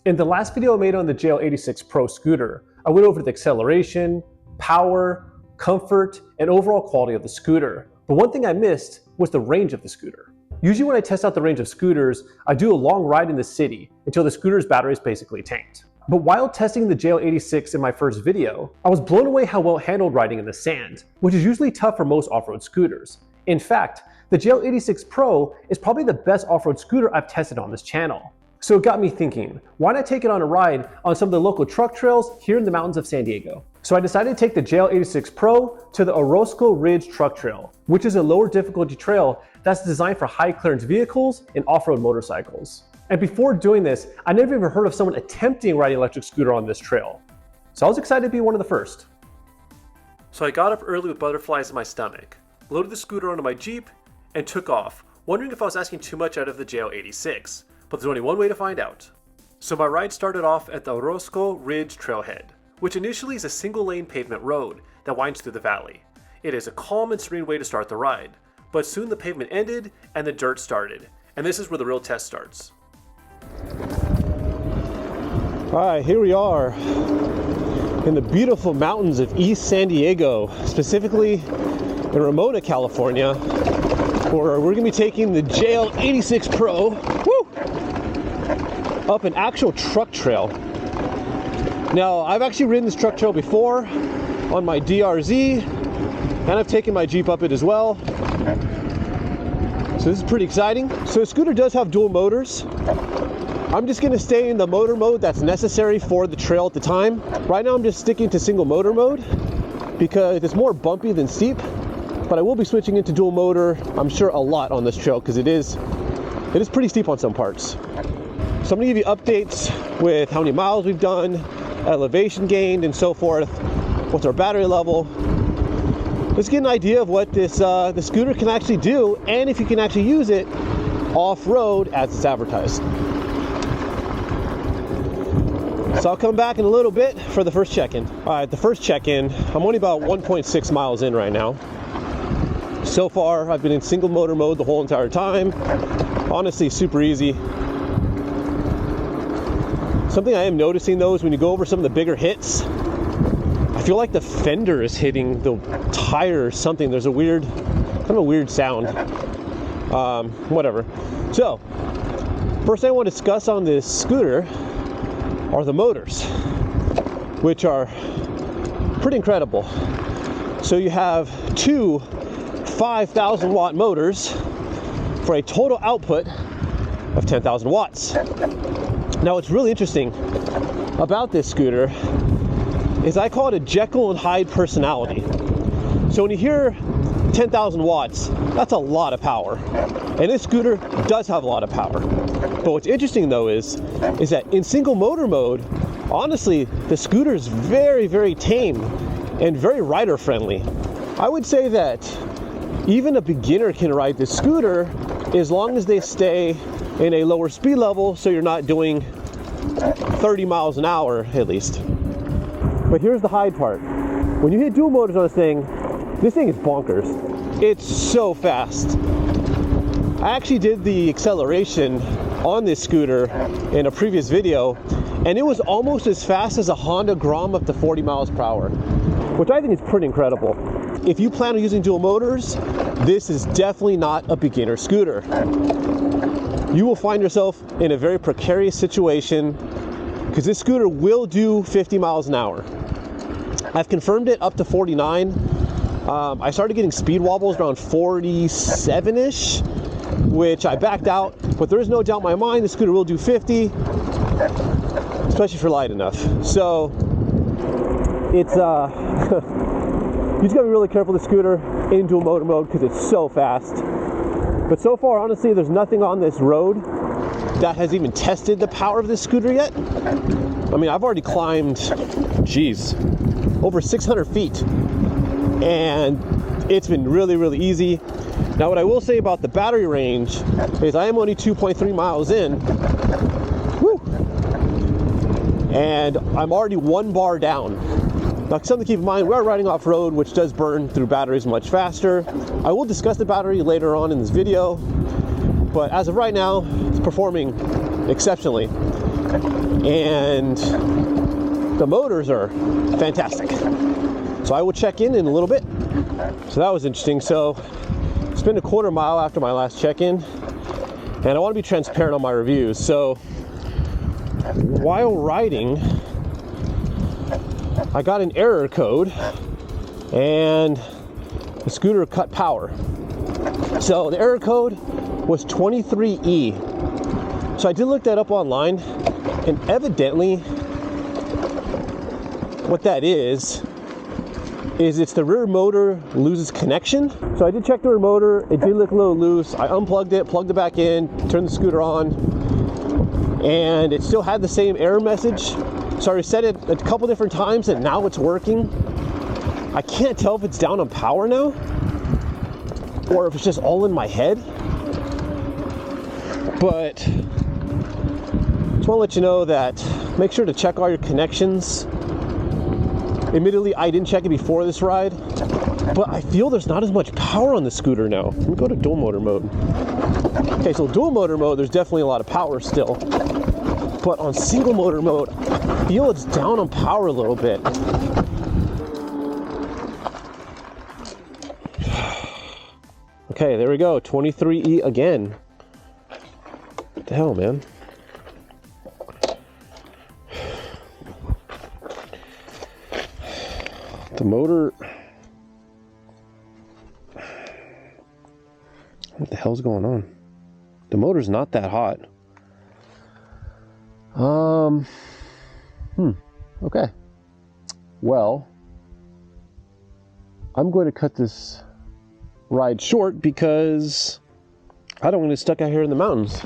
In the last video I made on the JL86 Pro scooter, I went over the acceleration, power, comfort, and overall quality of the scooter. But one thing I missed was the range of the scooter. Usually when I test out the range of scooters, I do a long ride in the city until the scooter's battery is basically tanked. But while testing the JL86 in my first video, I was blown away how well it handled riding in the sand, which is usually tough for most off-road scooters. In fact, the JL86 Pro is probably the best off-road scooter I've tested on this channel. So it got me thinking, why not take it on a ride on some of the local truck trails here in the mountains of San Diego? So I decided to take the JL86 Pro to the Orozco Ridge Truck Trail, which is a lower difficulty trail that's designed for high clearance vehicles and off-road motorcycles. And before doing this, I never even heard of someone attempting riding an electric scooter on this trail. So I was excited to be one of the first. So I got up early with butterflies in my stomach, loaded the scooter onto my Jeep, and took off, wondering if I was asking too much out of the JL86. But there's only one way to find out. So my ride started off at the Orozco Ridge Trailhead, which initially is a single lane pavement road that winds through the valley. It is a calm and serene way to start the ride, but soon the pavement ended and the dirt started, and this is where the real test starts. Alright, here we are in the beautiful mountains of East San Diego, specifically in Ramona, California, where we're going to be taking the JL86 Pro up an actual truck trail. Now, I've actually ridden this truck trail before on my DRZ, and I've taken my Jeep up it as well. So this is pretty exciting. So the scooter does have dual motors. I'm just going to stay in the motor mode that's necessary for the trail at the time. Right now I'm just sticking to single motor mode because it's more bumpy than steep, but I will be switching into dual motor, I'm sure, a lot on this trail because it is pretty steep on some parts. So I'm going to give you updates with how many miles we've done, elevation gained, and so forth. What's our battery level? Let's get an idea of what this the scooter can actually do, and if you can actually use it off-road as it's advertised. So I'll come back in a little bit for the first check-in. All right, the first check-in, I'm only about 1.6 miles in right now. So far, I've been in single motor mode the whole entire time. Honestly, super easy. Something I am noticing though is when you go over some of the bigger hits, I feel like the fender is hitting the tire or something. There's a weird, kind of a weird sound. Whatever. So, first thing I want to discuss on this scooter are the motors, which are pretty incredible. So you have two 5,000 watt motors for a total output of 10,000 watts. Now, what's really interesting about this scooter is I call it a Jekyll and Hyde personality. So when you hear 10,000 watts, that's a lot of power. And this scooter does have a lot of power. But what's interesting though is that in single motor mode, honestly, the scooter is very, very tame and very rider friendly. I would say that even a beginner can ride this scooter as long as they stay in a lower speed level, so you're not doing 30 miles an hour at least. But here's the high part. When you hit dual motors on this thing is bonkers. It's so fast. I actually did the acceleration on this scooter in a previous video, and it was almost as fast as a Honda Grom up to 40 miles per hour, which I think is pretty incredible. If you plan on using dual motors, this is definitely not a beginner scooter. You will find yourself in a very precarious situation because this scooter will do 50 miles an hour. I've confirmed it up to 49. I started getting speed wobbles around 47-ish, which I backed out, but there is no doubt in my mind the scooter will do 50, especially if you're light enough. So it's you just gotta be really careful with the scooter in dual motor mode because it's so fast. But so far, honestly, there's nothing on this road that has even tested the power of this scooter yet. I mean, I've already climbed, over 600 feet, and it's been really, really easy. Now, what I will say about the battery range is I am only 2.3 miles in, and I'm already 1 bar down. Now, something to keep in mind, we are riding off-road, which does burn through batteries much faster. I will discuss the battery later on in this video, but as of right now, it's performing exceptionally. and the motors are fantastic. So I will check in a little bit. So that was interesting. So it's been a quarter mile after my last check-in, and I want to be transparent on my reviews. So while riding, I got an error code and the scooter cut power. So the error code was 23E. So I did look that up online, and evidently what that is it's the rear motor loses connection. So I did check the rear motor, it did look a little loose. I unplugged it, plugged it back in, turned the scooter on, and it still had the same error message. So I reset it a couple different times and now it's working. I can't tell if it's down on power now or if it's just all in my head. But just want to let you know that make sure to check all your connections. Admittedly, I didn't check it before this ride, but I feel there's not as much power on the scooter now. Let me go to dual motor mode. Okay, so dual motor mode, there's definitely a lot of power still. But on single motor mode, I feel it's down on power a little bit. Okay, there we go, 23E again. What the hell, man? The motor, what the hell's going on? The motor's not that hot. Okay. Well, I'm going to cut this ride short because I don't want to get stuck out here in the mountains.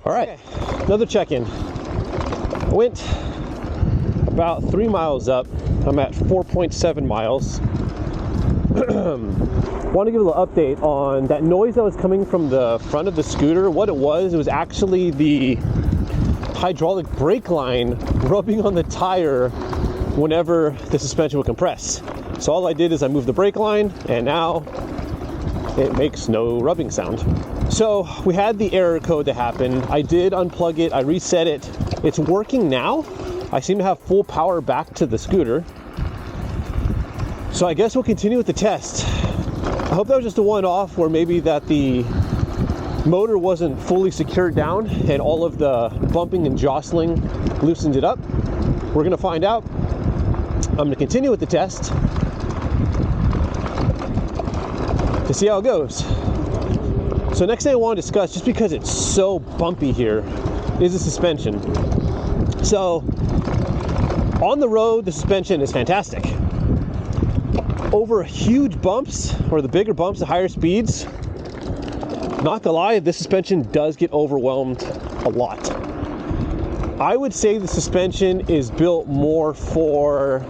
All right, another check-in. I went about 3 miles up. I'm at 4.7 miles. Want to give a little update on that noise that was coming from the front of the scooter. What it was actually the hydraulic brake line rubbing on the tire whenever the suspension would compress. So all I did is I moved the brake line and now it makes no rubbing sound. So we had the error code that happened. I did unplug it, I reset it. It's working now. I seem to have full power back to the scooter. So I guess we'll continue with the test. I hope that was just a one-off where maybe that the motor wasn't fully secured down and all of the bumping and jostling loosened it up. We're gonna find out. I'm gonna continue with the test to see how it goes. So next thing I want to discuss, just because it's so bumpy here, is the suspension. So on the road, the suspension is fantastic. Over huge bumps, or the bigger bumps at higher speeds, not gonna lie, this suspension does get overwhelmed a lot. I would say the suspension is built more for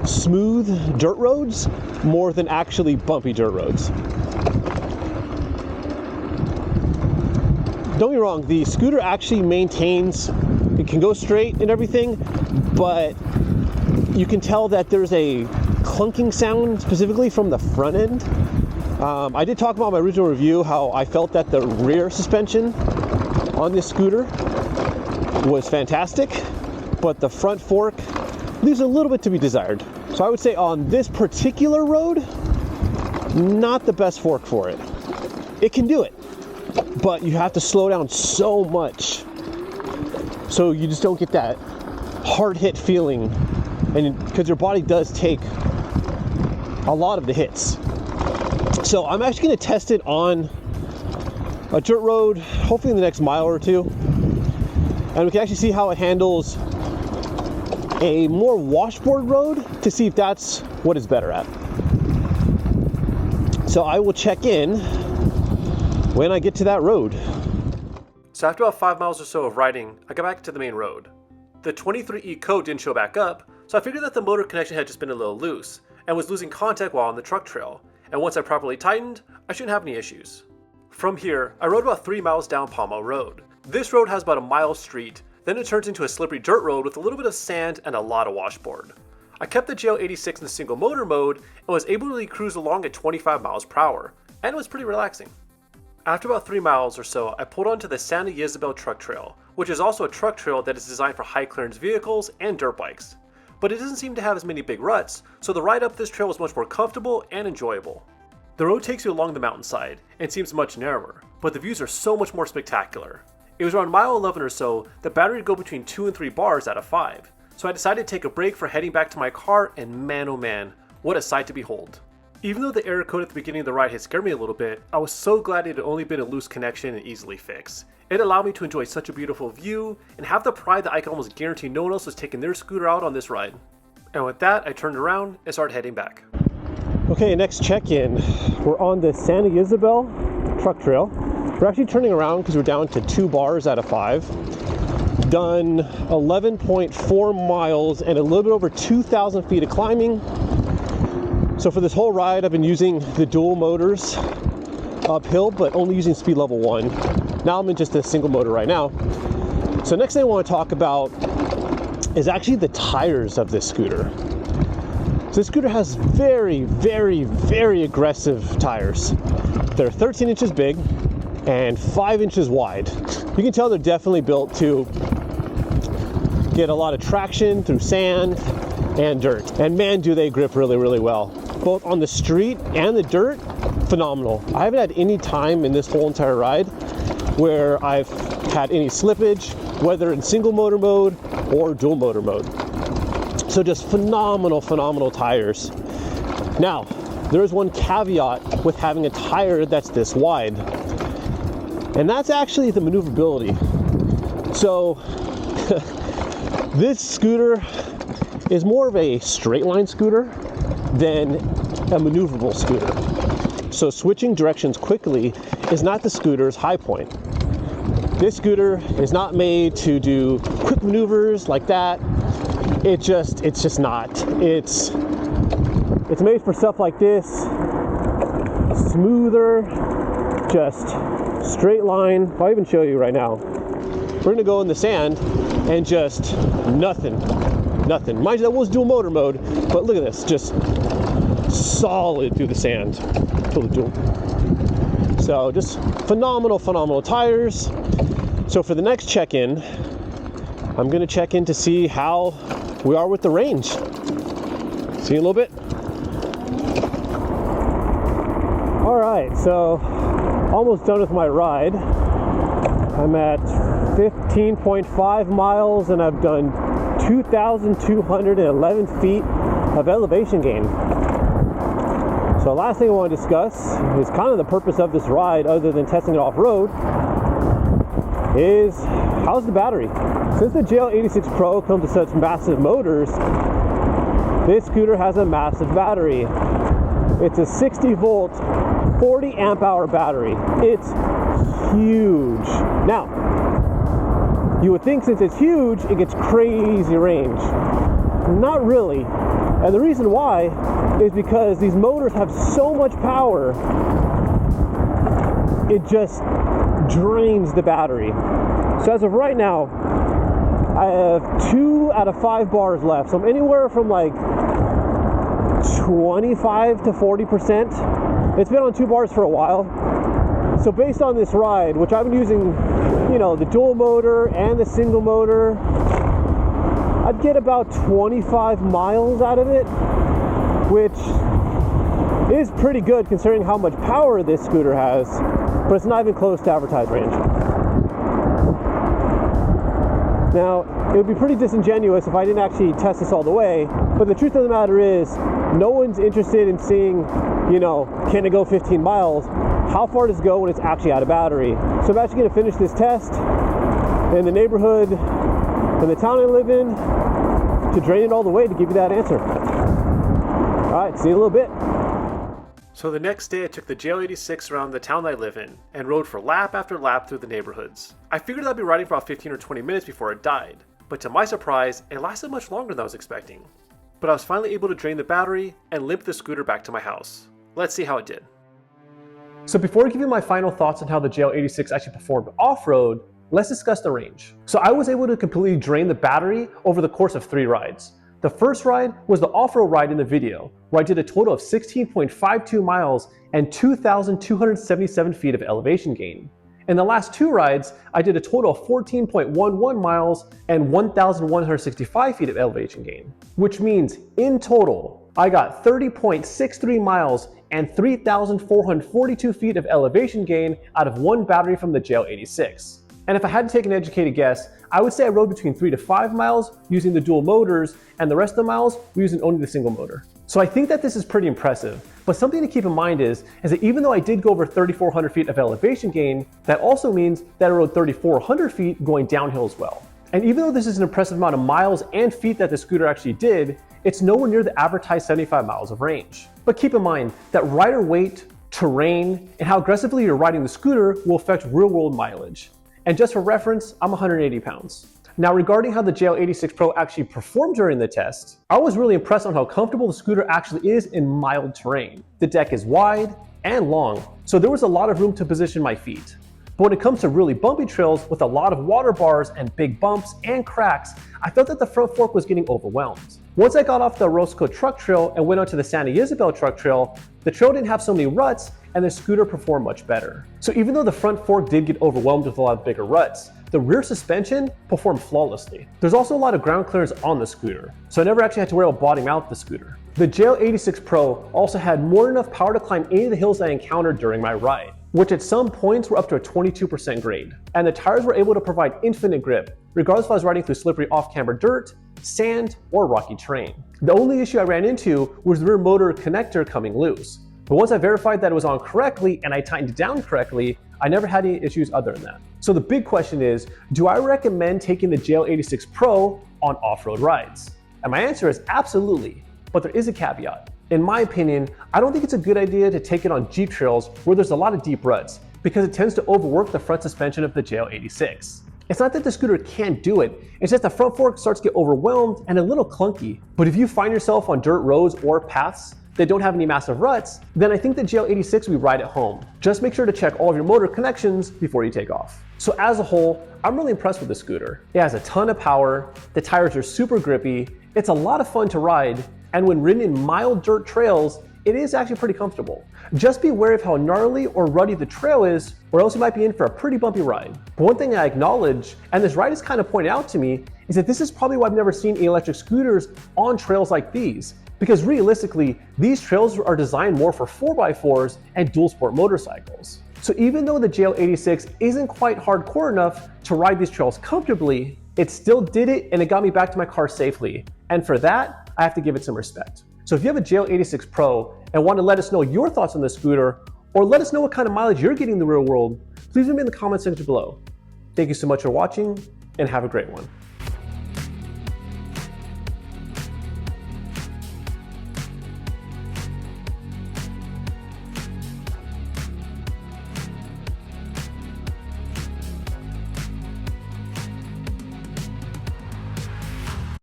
smooth dirt roads more than actually bumpy dirt roads. Don't get me wrong, the scooter actually maintains, it can go straight and everything, but you can tell that there's a clunking sound specifically from the front end. I did talk about in my original review how I felt that the rear suspension on this scooter was fantastic, but the front fork leaves a little bit to be desired. So I would say on this particular road, not the best fork for it. It can do it, but you have to slow down so much so you just don't get that hard hit feeling, and because your body does take a lot of the hits. So I'm actually going to test it on a dirt road, hopefully in the next mile or two, and we can actually see how it handles a more washboard road to see if that's what it's better at. So I will check in when I get to that road. So after about 5 miles or so of riding, I got back to the main road. The 23E code didn't show back up, so I figured that the motor connection had just been a little loose and was losing contact while on the truck trail, and once I properly tightened, I shouldn't have any issues. From here, I rode about 3 miles down Palmo Road. This road has about a mile street, then it turns into a slippery dirt road with a little bit of sand and a lot of washboard. I kept the JL86 in the single motor mode and was able to cruise along at 25 miles per hour, and it was pretty relaxing. After about 3 miles or so, I pulled onto the Santa Ysabel truck trail, which is also a truck trail that is designed for high clearance vehicles and dirt bikes. But it doesn't seem to have as many big ruts, so the ride up this trail was much more comfortable and enjoyable. The road takes you along the mountainside and seems much narrower, but the views are so much more spectacular. It was around mile 11 or so, the battery would go between 2 and 3 bars out of 5, so I decided to take a break for heading back to my car, and man oh man, what a sight to behold. Even though the error code at the beginning of the ride had scared me a little bit, I was so glad it had only been a loose connection and easily fixed. It allowed me to enjoy such a beautiful view and have the pride that I could almost guarantee no one else was taking their scooter out on this ride. And with that, I turned around and started heading back. Okay, next check-in. We're on the Santa Ysabel truck trail. We're actually turning around because we're down to 2 bars out of 5. Done 11.4 miles and a little bit over 2,000 feet of climbing. So for this whole ride, I've been using the dual motors uphill, but only using speed level 1. Now I'm in just a single motor right now. So next thing I want to talk about is actually the tires of this scooter. So this scooter has very, very, very aggressive tires. They're 13 inches big and 5 inches wide. You can tell they're definitely built to get a lot of traction through sand and dirt. And man, do they grip really, really well. Both on the street and the dirt, phenomenal. I haven't had any time in this whole entire ride where I've had any slippage, whether in single motor mode or dual motor mode. So just phenomenal, phenomenal tires. Now, there is one caveat with having a tire that's this wide, and that's actually the maneuverability. So this scooter is more of a straight line scooter than a maneuverable scooter. So switching directions quickly is not the scooter's high point. This scooter is not made to do quick maneuvers like that. It's just not. It's made for stuff like this. Smoother, just straight line. I'll even show you right now. We're gonna go in the sand and just nothing. Mind you, that was dual motor mode, but look at this, just solid through the sand. So just phenomenal tires. So for the next check-in, I'm gonna check in to see how we are with the range. See you in a little bit. All right, so almost done with my ride. I'm at 15.5 miles and I've done 2,211 feet of elevation gain. So last thing I want to discuss is kind of the purpose of this ride, other than testing it off-road, is how's the battery? Since the JL86 Pro comes with such massive motors, this scooter has a massive battery. It's a 60 volt, 40 amp hour battery. It's huge. Now, you would think since it's huge, it gets crazy range. Not really. And the reason why is because these motors have so much power, it just drains the battery. So as of right now, I have 2 out of 5 bars left. So I'm anywhere from like 25 to 40%. It's been on 2 bars for a while. So based on this ride, which I've been using, you know, the dual motor and the single motor, I'd get about 25 miles out of it, which is pretty good considering how much power this scooter has, but it's not even close to advertised range. Now, it would be pretty disingenuous if I didn't actually test this all the way, but the truth of the matter is, no one's interested in seeing, you know, can it go 15 miles? How far does it go when it's actually out of battery? So I'm actually going to finish this test in the neighborhood, in the town I live in, to drain it all the way to give you that answer. All right, see you in a little bit. So the next day I took the JL86 around the town I live in and rode for lap after lap through the neighborhoods. I figured I'd be riding for about 15 or 20 minutes before it died, but to my surprise, it lasted much longer than I was expecting. But I was finally able to drain the battery and limp the scooter back to my house. Let's see how it did. So before I give you my final thoughts on how the JL86 actually performed off-road, let's discuss the range. So I was able to completely drain the battery over the course of 3 rides. The first ride was the off-road ride in the video, where I did a total of 16.52 miles and 2,277 feet of elevation gain. In the last two rides, I did a total of 14.11 miles and 1,165 feet of elevation gain, which means in total, I got 30.63 miles and 3,442 feet of elevation gain out of one battery from the JL86. And if I had to take an educated guess, I would say I rode between 3 to 5 miles using the dual motors, and the rest of the miles using only the single motor. So I think that this is pretty impressive, but something to keep in mind is that even though I did go over 3,400 feet of elevation gain, that also means that I rode 3,400 feet going downhill as well. And even though this is an impressive amount of miles and feet that the scooter actually did, it's nowhere near the advertised 75 miles of range. But keep in mind that rider weight, terrain, and how aggressively you're riding the scooter will affect real-world mileage. And just for reference, I'm 180 pounds. Now, regarding how the JL86 Pro actually performed during the test, I was really impressed on how comfortable the scooter actually is in mild terrain. The deck is wide and long, so there was a lot of room to position my feet. But when it comes to really bumpy trails with a lot of water bars and big bumps and cracks, I felt that the front fork was getting overwhelmed. Once I got off the Roscoe truck trail and went onto the Santa Isabel truck trail, the trail didn't have so many ruts and the scooter performed much better. So even though the front fork did get overwhelmed with a lot of bigger ruts, the rear suspension performed flawlessly. There's also a lot of ground clearance on the scooter, so I never actually had to worry about bottoming out the scooter. The JL86 Pro also had more than enough power to climb any of the hills I encountered during my ride, which at some points were up to a 22% grade. And the tires were able to provide infinite grip, regardless if I was riding through slippery off-camber dirt, sand, or rocky terrain. The only issue I ran into was the rear motor connector coming loose. But once I verified that it was on correctly and I tightened it down correctly, I never had any issues other than that. So the big question is, do I recommend taking the JL86 Pro on off-road rides? And my answer is absolutely, but there is a caveat. In my opinion, I don't think it's a good idea to take it on Jeep trails where there's a lot of deep ruts, because it tends to overwork the front suspension of the JL86. It's not that the scooter can't do it, it's just the front fork starts to get overwhelmed and a little clunky. But if you find yourself on dirt roads or paths that don't have any massive ruts, then I think the JL86 will ride at home. Just make sure to check all of your motor connections before you take off. So as a whole, I'm really impressed with the scooter. It has a ton of power, the tires are super grippy, it's a lot of fun to ride, and when ridden in mild dirt trails, it is actually pretty comfortable. Just be aware of how gnarly or ruddy the trail is, or else you might be in for a pretty bumpy ride. But one thing I acknowledge, and this ride has kind of pointed out to me, is that this is probably why I've never seen electric scooters on trails like these. Because realistically, these trails are designed more for 4x4s and dual sport motorcycles. So even though the JL86 isn't quite hardcore enough to ride these trails comfortably, it still did it and it got me back to my car safely. And for that, I have to give it some respect. So if you have a JL86 Pro and want to let us know your thoughts on the scooter, or let us know what kind of mileage you're getting in the real world, please leave me in the comment section below. Thank you so much for watching and have a great one.